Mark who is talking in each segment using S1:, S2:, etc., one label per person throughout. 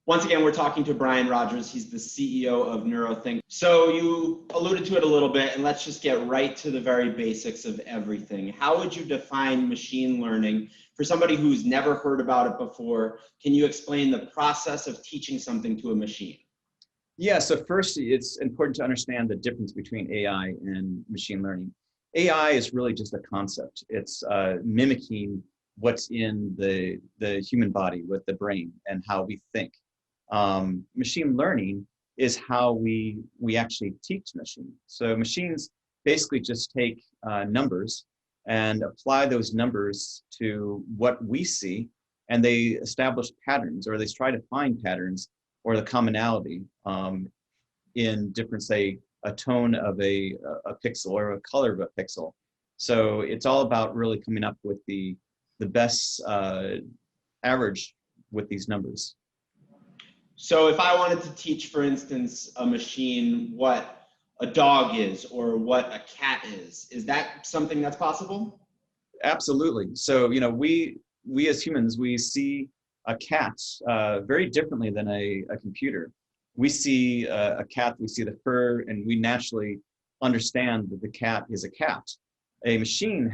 S1: Once again, we're talking to Brian Rogers. He's the CEO of neurothink. So you alluded to it a little bit, and let's just get right to the very basics of everything. How would you define machine learning for somebody who's never heard about it before? Can you explain the process of teaching something to a machine?
S2: Yeah, so first, it's important to understand the difference between AI and machine learning. AI is really just a concept. It's mimicking what's in the human body with the brain and how we think. Machine learning is how we actually teach machines. So machines basically just take numbers and apply those numbers to what we see, and they establish patterns, or they try to find patterns or the commonality in different, say, a tone of a pixel or a color of a pixel. So it's all about really coming up with the best average with these numbers.
S1: So if I wanted to teach, for instance, a machine what a dog is or what a cat is that something that's possible?
S2: Absolutely. So, we as humans, we see a cat very differently than a computer. We see a cat, we see the fur, and we naturally understand that the cat is a cat. A machine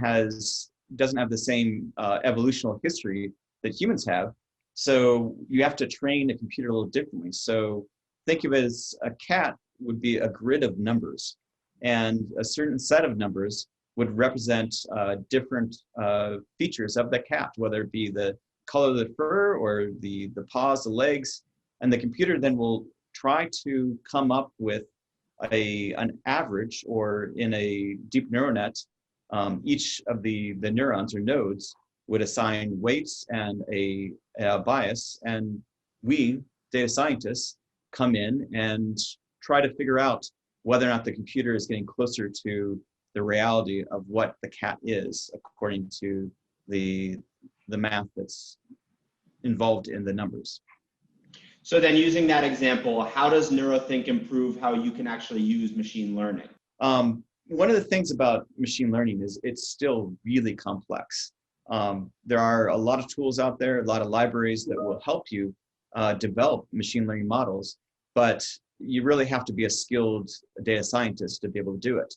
S2: doesn't have the same evolutional history that humans have. So you have to train a computer a little differently. So think of it as a cat would be a grid of numbers, and a certain set of numbers would represent different features of the cat, whether it be the color of the fur or the paws, the legs. And the computer then will try to come up with an average, or in a deep neural net, each of the neurons or nodes would assign weights and a bias, and we, data scientists, come in and try to figure out whether or not the computer is getting closer to the reality of what the cat is, according to the math that's involved in the numbers.
S1: So then, using that example, how does neurothink improve how you can actually use machine learning?
S2: One of the things about machine learning is it's still really complex. There are a lot of tools out there, a lot of libraries that will help you develop machine learning models, but you really have to be a skilled data scientist to be able to do it.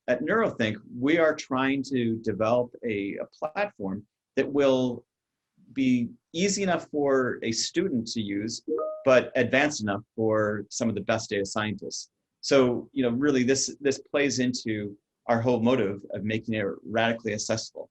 S2: At neurothink, we are trying to develop a platform that will be easy enough for a student to use, but advanced enough for some of the best data scientists. So, really this plays into our whole motive of making it radically accessible.